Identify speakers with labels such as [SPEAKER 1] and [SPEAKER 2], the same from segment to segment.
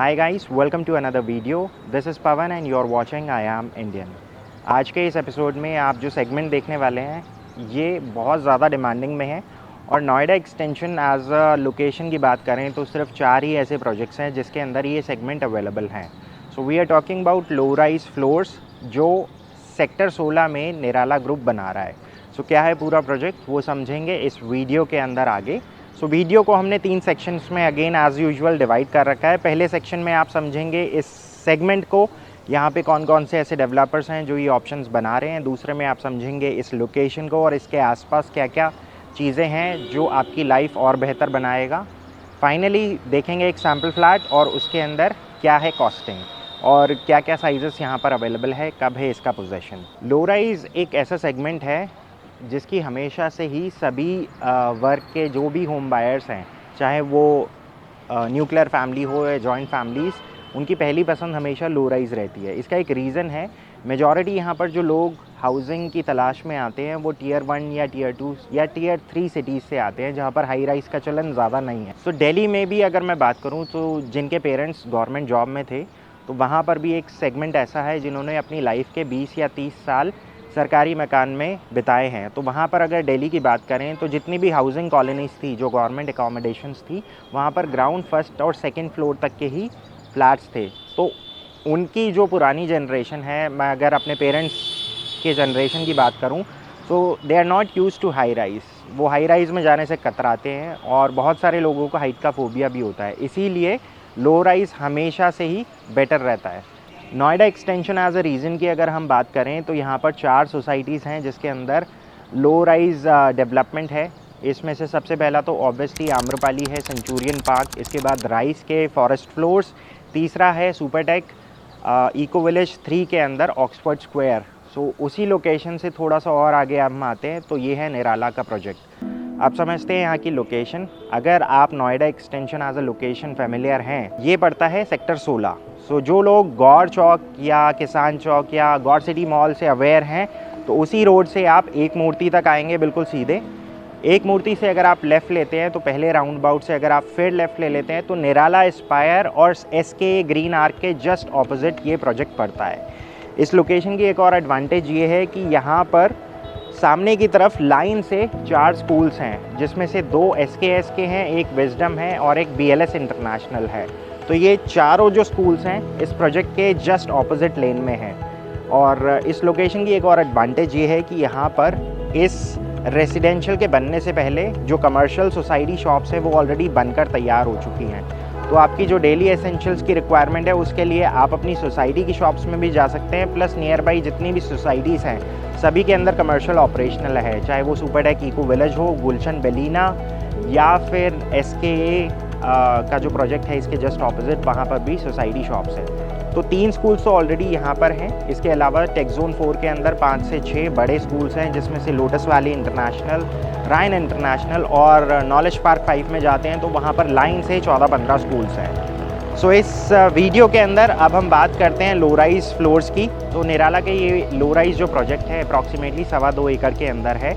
[SPEAKER 1] Hi guys, welcome to another video. This is Pawan and you're watching I Am Indian. आज के इस episode में आप जो सेगमेंट देखने वाले हैं ये बहुत ज़्यादा डिमांडिंग में है और Noida extension as a location की बात करें तो सिर्फ 4 ही ऐसे प्रोजेक्ट्स हैं जिसके अंदर ये सेगमेंट अवेलेबल हैं. So we are talking about low rise floors जो सेक्टर 16 में निराला ग्रुप बना रहा है. सो क्या है पूरा प्रोजेक्ट वो समझेंगे इस वीडियो के अंदर आगे. सो वीडियो को हमने 3 सेक्शंस में अगेन एज़ यूजुअल डिवाइड कर रखा है. पहले सेक्शन में आप समझेंगे इस सेगमेंट को, यहाँ पे कौन कौन से ऐसे डेवलपर्स हैं जो ये ऑप्शंस बना रहे हैं. दूसरे में आप समझेंगे इस लोकेशन को और इसके आसपास क्या क्या चीज़ें हैं जो आपकी लाइफ और बेहतर बनाएगा. फाइनली देखेंगे एक सैम्पल फ्लैट और उसके अंदर क्या है कॉस्टिंग और क्या क्या साइजेस यहाँ पर अवेलेबल है, कब है इसका पोजेसन. लो राइज एक ऐसा सेगमेंट है जिसकी हमेशा से ही सभी वर्क के जो भी होम बायर्स हैं, चाहे वो न्यूक्लियर फैमिली हो या जॉइंट फैमिलीज़, उनकी पहली पसंद हमेशा लो राइज़ रहती है. इसका एक रीज़न है, मेजॉरिटी यहाँ पर जो लोग हाउसिंग की तलाश में आते हैं वो टियर 1 या टियर 2 या टियर 3 सिटीज़ से आते हैं जहाँ पर हाई राइज़ का चलन ज़्यादा नहीं है. तो दिल्ली में भी अगर मैं बात करूँ तो जिनके पेरेंट्स गवर्नमेंट जॉब में थे तो वहाँ पर भी एक सेगमेंट ऐसा है जिन्होंने अपनी लाइफ के 20 या 30 साल सरकारी मकान में बिताए हैं. तो वहाँ पर अगर दिल्ली की बात करें तो जितनी भी हाउसिंग कॉलोनीज़ थी जो गवर्नमेंट एकोमोडेशंस थी वहाँ पर ग्राउंड फर्स्ट और सेकंड फ्लोर तक के ही फ्लैट्स थे. तो उनकी जो पुरानी जनरेशन है, मैं अगर अपने पेरेंट्स के जनरेशन की बात करूँ तो they are not used to high rise. वो हाई राइज़ में जाने से कतराते हैं और बहुत सारे लोगों को हाइट का फोबिया भी होता है. इसीलिए लो राइज़ हमेशा से ही बेटर रहता है. Noida extension as a region की अगर हम बात करें तो यहाँ पर 4 सोसाइटीज़ हैं जिसके अंदर लो राइज़ डेवलपमेंट है. इसमें से सबसे पहला तो ऑब्वियसली आम्रपाली है, सेंचुरियन पार्क, इसके बाद राइस के फॉरेस्ट फ्लोर्स, तीसरा है सुपरटेक इको विलेज 3 के अंदर ऑक्सफोर्ड स्क्वायर. सो उसी लोकेशन से थोड़ा सा और आगे हम आते हैं तो ये है निराला का प्रोजेक्ट. आप समझते हैं यहाँ की लोकेशन. अगर आप Noida extension as a location familiar हैं, ये पड़ता है सेक्टर 16. सो जो लोग गौर चौक या किसान चौक या गौर सिटी मॉल से अवेयर हैं तो उसी रोड से आप एक मूर्ति तक आएंगे बिल्कुल सीधे. एक मूर्ति से अगर आप लेफ़्ट लेते हैं तो पहले राउंड अबाउट से अगर आप फिर लेफ़्ट ले लेते हैं तो निराला एस्पायर और SK ग्रीन आर्क के जस्ट ऑपोजिट ये प्रोजेक्ट पड़ता है. इस लोकेशन की एक और एडवांटेज ये है कि यहाँ पर सामने की तरफ लाइन से 4 स्कूल्स हैं जिसमें से 2 SK हैं, एक विजडम है और एक BLS इंटरनेशनल है. तो ये चारों जो स्कूल्स हैं इस प्रोजेक्ट के जस्ट ऑपोजिट लेन में हैं. और इस लोकेशन की एक और एडवांटेज ये है कि यहाँ पर इस रेसिडेंशियल के बनने से पहले जो कमर्शियल सोसाइटी शॉप्स हैं वो ऑलरेडी बनकर तैयार हो चुकी हैं. तो आपकी जो डेली एसेंशियल्स की रिक्वायरमेंट है उसके लिए आप अपनी सोसाइटी की शॉप्स में भी जा सकते हैं. प्लस नियर बाई जितनी भी सोसाइटीज़ हैं सभी के अंदर कमर्शियल ऑपरेशनल है, चाहे वो सुपरटेक इको विलेज हो, गुलशन बेलिना या फिर SKA का जो प्रोजेक्ट है इसके जस्ट ऑपोजिट वहाँ पर भी सोसाइटी शॉप्स हैं. तो 3 स्कूल्स तो ऑलरेडी यहाँ पर हैं. इसके अलावा टेक जोन 4 के अंदर 5 से 6 बड़े स्कूल्स हैं जिसमें से lotus valley international, Ryan international और नॉलेज पार्क 5 में जाते हैं तो वहाँ पर लाइन से 14-15 स्कूल्स हैं. सो इस वीडियो के अंदर अब हम बात करते हैं लो राइज़ फ्लोर्स की. तो निराला के ये लो राइज़ जो प्रोजेक्ट है अप्रॉक्सीमेटली 2.25 एकड़ के अंदर है.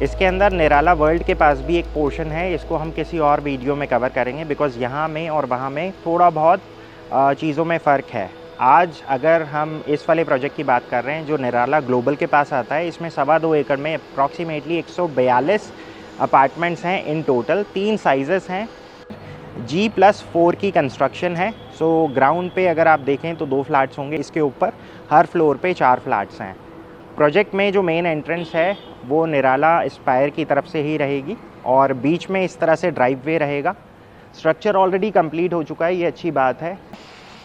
[SPEAKER 1] इसके अंदर निराला वर्ल्ड के पास भी एक पोर्शन है, इसको हम किसी और वीडियो में कवर करेंगे बिकॉज़ यहाँ में और वहाँ में थोड़ा बहुत चीज़ों में फ़र्क है. आज अगर हम इस वाले प्रोजेक्ट की बात कर रहे हैं जो निराला ग्लोबल के पास आता है, इसमें 2.25 एकड़ में अप्रॉक्सीमेटली 142 अपार्टमेंट्स हैं इन टोटल. 3 साइज़ेस हैं, G+4 की कंस्ट्रक्शन है. सो ग्राउंड पे अगर आप देखें तो 2 फ्लैट्स होंगे, इसके ऊपर हर फ्लोर पे 4 फ्लैट्स हैं. प्रोजेक्ट में जो मेन एंट्रेंस है वो निराला एस्पायर की तरफ से ही रहेगी और बीच में इस तरह से ड्राइव वे रहेगा. स्ट्रक्चर ऑलरेडी कंप्लीट हो चुका है, ये अच्छी बात है.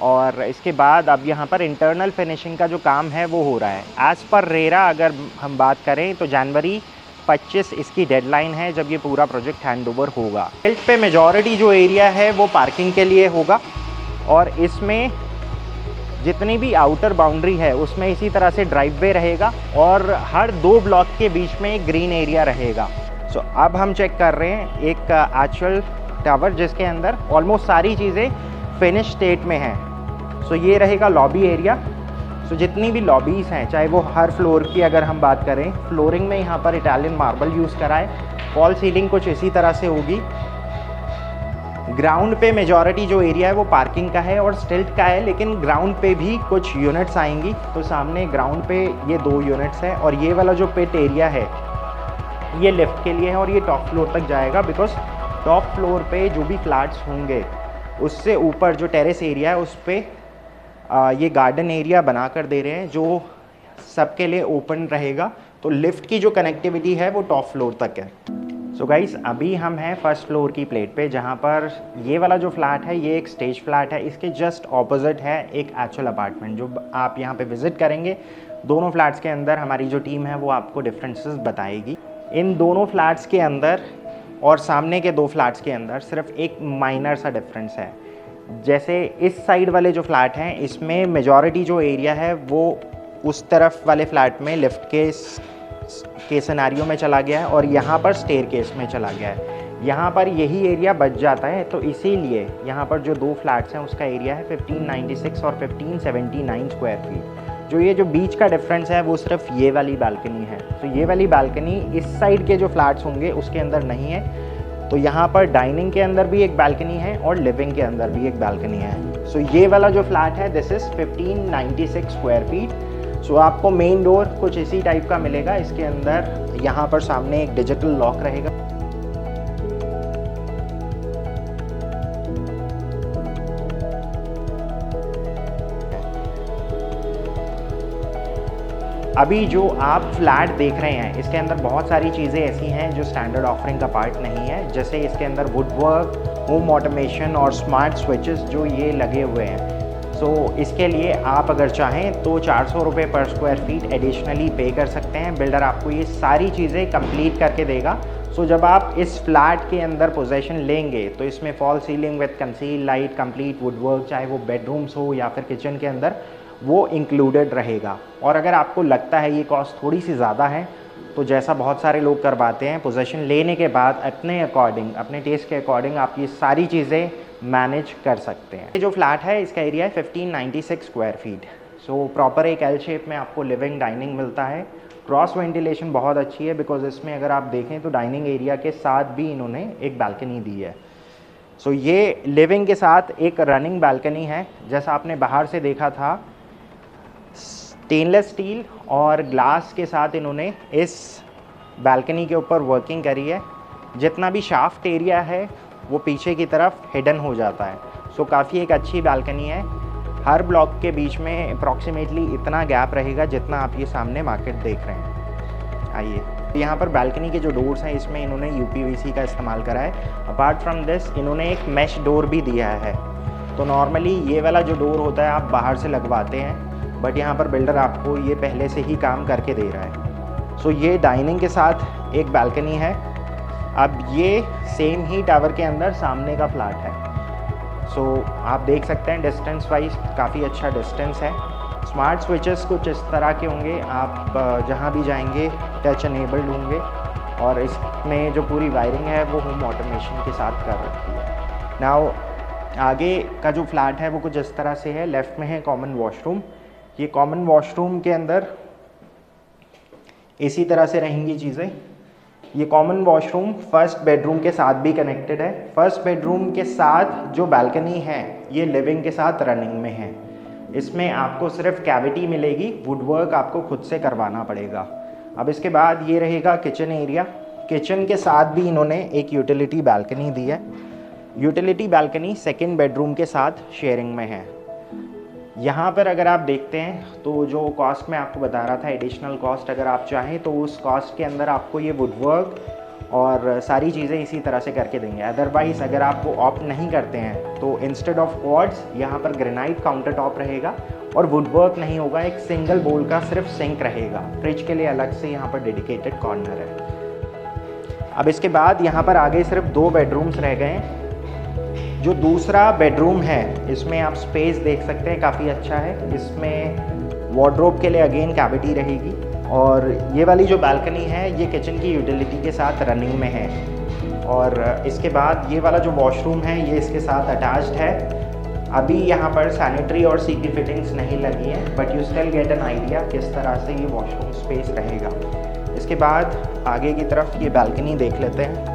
[SPEAKER 1] और इसके बाद अब यहाँ पर इंटरनल फिनिशिंग का जो काम है वो हो रहा है. एज़ पर रेरा अगर हम बात करें तो जनवरी 25 इसकी डेडलाइन है जब ये पूरा प्रोजेक्ट हैंडओवर होगा. बिल्ट पे मेजॉरिटी जो एरिया है वो पार्किंग के लिए होगा और इसमें जितनी भी आउटर बाउंड्री है उसमें इसी तरह से ड्राइववे रहेगा और हर 2 ब्लॉक के बीच में एक ग्रीन एरिया रहेगा. सो अब हम चेक कर रहे हैं एक एक्चुअल टावर जिसके अंदर ऑलमोस्ट सारी चीज़ें फिनिश स्टेट में हैं. सो ये रहेगा लॉबी एरिया. सो जितनी भी लॉबीज़ हैं चाहे वो हर फ्लोर की अगर हम बात करें, फ्लोरिंग में यहाँ पर इटालियन मार्बल यूज़ करा है. फॉल सीलिंग कुछ इसी तरह से होगी ग्राउंड पे मेजॉरिटी जो एरिया है वो पार्किंग का है और स्टिल्ट का है, लेकिन ग्राउंड पे भी कुछ यूनिट्स आएंगी। तो सामने ग्राउंड पे ये 2 यूनिट्स है और ये वाला जो पिट एरिया है ये लिफ्ट के लिए है और ये टॉप फ्लोर तक जाएगा, बिकॉज टॉप फ्लोर पे जो भी फ्लैट्स होंगे उससे ऊपर जो टेरेस एरिया है उस पर ये गार्डन एरिया बना कर दे रहे हैं जो सबके लिए ओपन रहेगा। तो लिफ्ट की जो कनेक्टिविटी है वो टॉप फ्लोर तक है। सो गाइस, अभी हम हैं फर्स्ट फ्लोर की प्लेट पे, जहाँ पर ये वाला जो फ्लैट है ये एक स्टेज फ्लैट है। इसके जस्ट ऑपोजिट है एक एक्चुअल अपार्टमेंट जो आप यहाँ पे विज़िट करेंगे। दोनों फ्लैट्स के अंदर हमारी जो टीम है वो आपको डिफरेंसेस बताएगी। इन दोनों फ्लैट्स के अंदर और सामने के 2 फ्लैट्स के अंदर सिर्फ एक माइनर सा डिफरेंस है। जैसे इस साइड वाले जो फ्लैट हैं इसमें मेजॉरिटी जो एरिया है वो उस तरफ वाले फ्लैट में लिफ्ट के सिनेरियो में चला गया है और यहाँ पर स्टेयरकेस में चला गया है। यहाँ पर यही एरिया बच जाता है, तो इसीलिए यहाँ पर जो 2 फ्लैट्स हैं उसका एरिया है 1596 और 1579 स्क्वायर फीट। जो बीच का डिफरेंस है वो सिर्फ ये वाली बालकनी है। तो ये वाली बालकनी इस साइड के जो फ्लैट्स होंगे उसके अंदर नहीं है। तो यहाँ पर डाइनिंग के अंदर भी एक बालकनी है और लिविंग के अंदर भी एक बालकनी है। सो ये वाला जो फ्लैट है दिस इज़ 1596 स्क्वायर फीट। सो आपको मेन डोर कुछ इसी टाइप का मिलेगा। इसके अंदर यहाँ पर सामने एक डिजिटल लॉक रहेगा। अभी जो आप फ्लैट देख रहे हैं इसके अंदर बहुत सारी चीज़ें ऐसी हैं जो स्टैंडर्ड ऑफरिंग का पार्ट नहीं है। जैसे इसके अंदर वुड वर्क, होम ऑटोमेशन और स्मार्ट स्विचेस जो ये लगे हुए हैं। सो इसके लिए आप अगर चाहें तो 400 रुपये पर स्क्वायर फीट एडिशनली पे कर सकते हैं। बिल्डर आपको ये सारी चीज़ें कंप्लीट करके देगा। सो जब आप इस फ्लैट के अंदर पोजेसन लेंगे तो इसमें fall ceiling with conceal light, complete would work, चाहे वो बेडरूम्स हो या फिर किचन के अंदर, वो इंक्लूडेड रहेगा। और अगर आपको लगता है ये कॉस्ट थोड़ी सी ज़्यादा है तो जैसा बहुत सारे लोग करवाते हैं, पोजेसन लेने के बाद अपने अकॉर्डिंग, अपने टेस्ट के अकॉर्डिंग आप ये सारी चीज़ें मैनेज कर सकते हैं। ये जो फ्लैट है इसका एरिया है 1596 स्क्वायर फीट। सो प्रॉपर एक एल शेप में आपको लिविंग डाइनिंग मिलता है। क्रॉस वेंटिलेशन बहुत अच्छी है, बिकॉज इसमें अगर आप देखें तो डाइनिंग एरिया के साथ भी इन्होंने एक बालकनी दी है। सो ये लिविंग के साथ एक रनिंग बालकनी है। जैसा आपने बाहर से देखा था, स्टेनलेस स्टील और ग्लास के साथ इन्होंने इस बालकनी के ऊपर वर्किंग करी है। जितना भी शाफ्ट एरिया है वो पीछे की तरफ हिडन हो जाता है। सो काफ़ी एक अच्छी बालकनी है। हर ब्लॉक के बीच में अप्रॉक्सीमेटली इतना गैप रहेगा जितना आप ये सामने मार्केट देख रहे हैं। आइए, यहाँ पर बालकनी के जो डोर्स हैं इसमें इन्होंने UPVC का इस्तेमाल करा है। अपार्ट फ्रॉम दिस इन्होंने एक मैश डोर भी दिया है। तो नॉर्मली ये वाला जो डोर होता है आप बाहर से लगवाते हैं, बट यहाँ पर बिल्डर आपको ये पहले से ही काम करके दे रहा है। सो ये डाइनिंग के साथ एक बालकनी है। अब ये सेम ही टावर के अंदर सामने का फ्लैट है। सो आप देख सकते हैं डिस्टेंस वाइज काफ़ी अच्छा डिस्टेंस है। स्मार्ट स्विचेस कुछ इस तरह के होंगे, आप जहाँ भी जाएंगे टच एनेबल्ड होंगे। और इसमें जो पूरी वायरिंग है वो होम ऑटोमेशन के साथ कर रखी है। नाउ आगे का जो फ्लैट है वो कुछ इस तरह से है। लेफ़्ट में है कॉमन वॉशरूम। ये कॉमन वॉशरूम के अंदर इसी तरह से रहेंगी चीज़ें। ये कॉमन वॉशरूम फर्स्ट बेडरूम के साथ भी कनेक्टेड है। फर्स्ट बेडरूम के साथ जो बालकनी है ये लिविंग के साथ रनिंग में है। इसमें आपको सिर्फ कैविटी मिलेगी, वुडवर्क आपको खुद से करवाना पड़ेगा। अब इसके बाद ये रहेगा किचन एरिया। किचन के साथ भी इन्होंने एक यूटिलिटी बालकनी दी है। यूटिलिटी बालकनी सेकेंड बेडरूम के साथ शेयरिंग में है। यहाँ पर अगर आप देखते हैं तो जो कॉस्ट मैं आपको बता रहा था, एडिशनल कॉस्ट, अगर आप चाहें तो उस कॉस्ट के अंदर आपको ये वुडवर्क और सारी चीज़ें इसी तरह से करके देंगे। अदरवाइज़ अगर आप वो ऑप्ट नहीं करते हैं तो इंस्टेड ऑफ क्वार्ट्ज यहाँ पर ग्रेनाइट काउंटर टॉप रहेगा और वुडवर्क नहीं होगा। एक सिंगल बोल का सिर्फ सिंक रहेगा। फ्रिज के लिए अलग से यहाँ पर डेडिकेटेड कॉर्नर है। अब इसके बाद यहाँ पर आगे सिर्फ 2 बेडरूम्स रह गए हैं। जो दूसरा बेडरूम है इसमें आप स्पेस देख सकते हैं, काफ़ी अच्छा है। इसमें वार्डरोब के लिए अगेन कैविटी रहेगी। और ये वाली जो बालकनी है ये किचन की यूटिलिटी के साथ रनिंग में है। और इसके बाद ये वाला जो वॉशरूम है ये इसके साथ अटैच्ड है। अभी यहाँ पर सैनिटरी और सीपी फिटिंग्स नहीं लगी हैं, but you still get an idea किस तरह से ये वॉशरूम स्पेस रहेगा। इसके बाद आगे की तरफ ये बालकनी देख लेते हैं।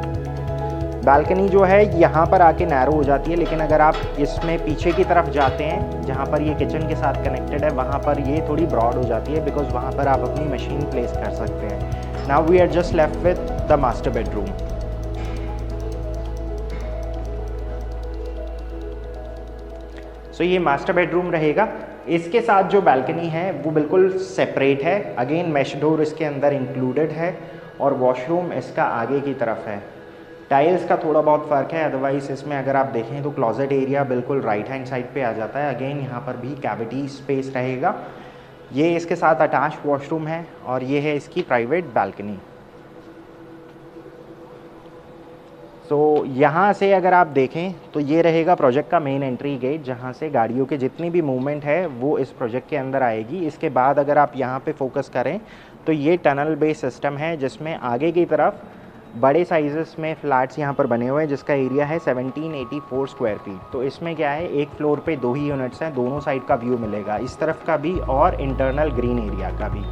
[SPEAKER 1] बालकनी जो है यहाँ पर आके नैरो हो जाती है, लेकिन अगर आप इसमें पीछे की तरफ जाते हैं जहाँ पर ये किचन के साथ कनेक्टेड है, वहाँ पर ये थोड़ी ब्रॉड हो जाती है, बिकॉज वहाँ पर आप अपनी मशीन प्लेस कर सकते हैं। Now we are just left with the master bedroom. So ये मास्टर बेडरूम रहेगा। इसके साथ जो बालकनी है वो बिल्कुल सेपरेट है। अगेन मैश डोर इसके अंदर इंक्लूडेड है और वॉशरूम इसका आगे की तरफ है। टाइल्स का थोड़ा बहुत फ़र्क है, अदरवाइज इसमें अगर आप देखें तो क्लोजेट एरिया बिल्कुल राइट हैंड साइड पे आ जाता है। अगेन यहाँ पर भी कैविटी स्पेस रहेगा। ये इसके साथ अटैच वॉशरूम है और ये है इसकी प्राइवेट बालकनी। तो यहाँ से अगर आप देखें तो ये रहेगा प्रोजेक्ट का मेन एंट्री गेट, जहाँ से गाड़ियों के जितनी भी मूवमेंट है वो इस प्रोजेक्ट के अंदर आएगी। इसके बाद अगर आप यहाँ पे फोकस करें तो ये टनल बेस सिस्टम है, जिसमें आगे की तरफ बड़े साइजेस में फ्लैट्स यहाँ पर बने हुए हैं, जिसका एरिया है 1784 स्क्वायर फीट। तो इसमें क्या है, एक फ्लोर पे 2 ही यूनिट्स हैं, दोनों साइड का व्यू मिलेगा, इस तरफ का भी और इंटरनल ग्रीन एरिया का भी।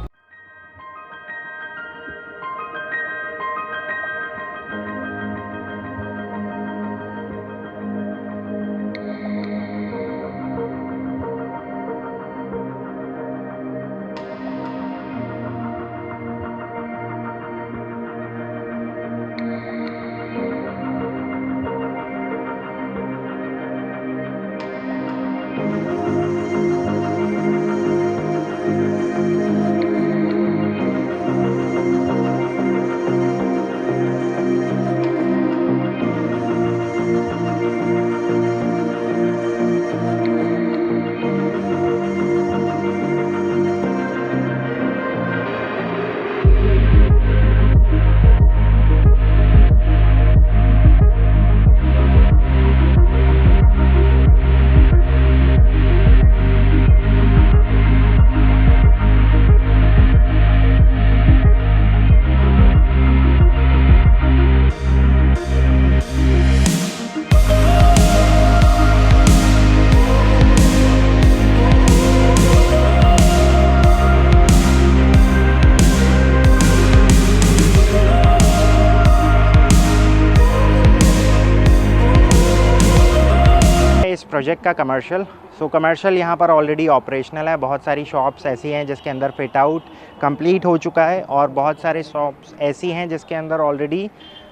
[SPEAKER 1] प्रोजेक्ट का कमर्शियल। सो कमर्शियल यहाँ पर ऑलरेडी ऑपरेशनल है। बहुत सारी शॉप्स ऐसी हैं जिसके अंदर फिट आउट कंप्लीट हो चुका है और बहुत सारे शॉप्स ऐसी हैं जिसके अंदर ऑलरेडी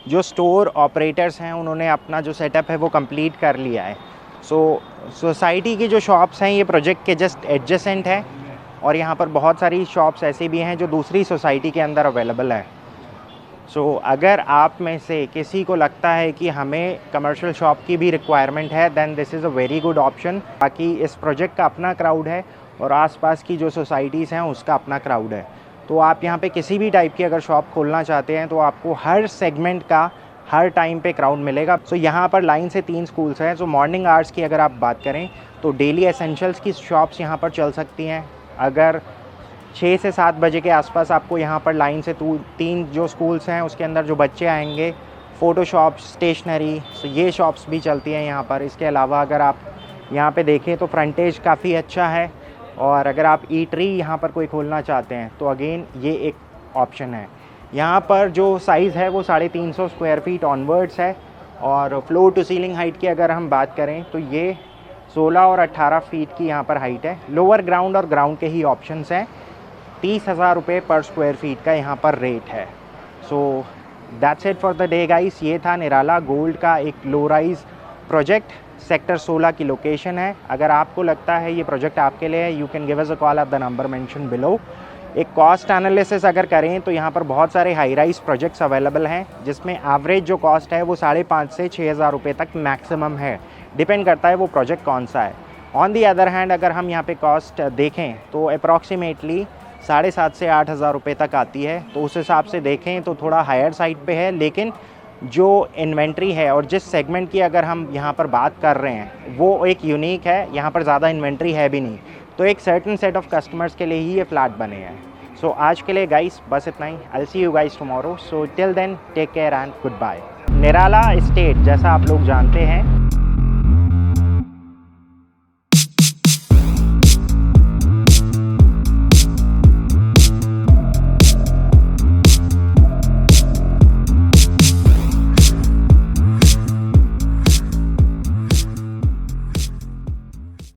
[SPEAKER 1] जो स्टोर ऑपरेटर्स हैं उन्होंने अपना जो सेटअप है वो कंप्लीट कर लिया है। सो सोसाइटी की जो शॉप्स हैं ये प्रोजेक्ट के जस्ट एडजेसेंट है और यहाँ पर बहुत सारी शॉप्स ऐसी भी हैं जो दूसरी सोसाइटी के अंदर अवेलेबल है। सो अगर आप में से किसी को लगता है कि हमें कमर्शियल शॉप की भी रिक्वायरमेंट है, then this is a very good option. बाकी इस प्रोजेक्ट का अपना क्राउड है और आसपास की जो सोसाइटीज़ हैं उसका अपना क्राउड है। तो आप यहाँ पे किसी भी टाइप की अगर शॉप खोलना चाहते हैं तो आपको हर सेगमेंट का हर टाइम पे क्राउड मिलेगा। सो यहाँ पर लाइन से 3 स्कूल्स हैं। सो मॉर्निंग आवर्स की अगर आप बात करें तो डेली एसेंशियल्स की शॉप्स यहाँ पर चल सकती हैं। अगर 6 से 7 बजे के आसपास आपको यहाँ पर लाइन से 3 जो स्कूल्स हैं उसके अंदर जो बच्चे आएंगे, फ़ोटोशॉप, स्टेशनरी, तो ये शॉप्स भी चलती हैं यहाँ पर। इसके अलावा अगर आप यहाँ पे देखें तो फ्रंटेज काफ़ी अच्छा है और अगर आप ईटरी यहाँ पर कोई खोलना चाहते हैं तो अगेन ये एक ऑप्शन है। यहाँ पर जो साइज़ है वो 350 स्क्वायर फीट ऑनवर्ड्स है और फ्लोर टू सीलिंग हाइट की अगर हम बात करें तो ये 16 और 18 फीट की यहाँ पर हाइट है। लोअर ग्राउंड और ग्राउंड के ही ऑप्शंस हैं। 30,000 रुपये पर स्क्वायर फीट का यहाँ पर रेट है। So that's it for the day guys. ये था निराला गोल्ड का एक लो राइज प्रोजेक्ट, सेक्टर 16 की लोकेशन है। अगर आपको लगता है ये प्रोजेक्ट आपके लिए है, you can give us a call at the number mention below. एक कॉस्ट एनालिसिस अगर करें तो यहाँ पर बहुत सारे हाई राइज प्रोजेक्ट्स अवेलेबल हैं जिसमें एवरेज जो कॉस्ट है वो 5,500 से 6,000 रुपये तक मैक्सिमम है। डिपेंड करता है वो प्रोजेक्ट कौन सा है। ऑन दी अदर हैंड अगर हम यहाँ पे कॉस्ट देखें तो अप्रॉक्सीमेटली 7,500 से 8,000 रुपये तक आती है। तो उस हिसाब से देखें तो थोड़ा हायर साइड पे है, लेकिन जो इन्वेंट्री है और जिस सेगमेंट की अगर हम यहाँ पर बात कर रहे हैं वो एक यूनिक है। यहाँ पर ज़्यादा इन्वेंट्री है भी नहीं, तो एक सर्टेन सेट ऑफ कस्टमर्स के लिए ही ये फ्लैट बने हैं। सो आज के लिए गाइस बस इतना ही। I will see you guys tomorrow. So till then take care and good bye. Nirala estate जैसा आप लोग जानते हैं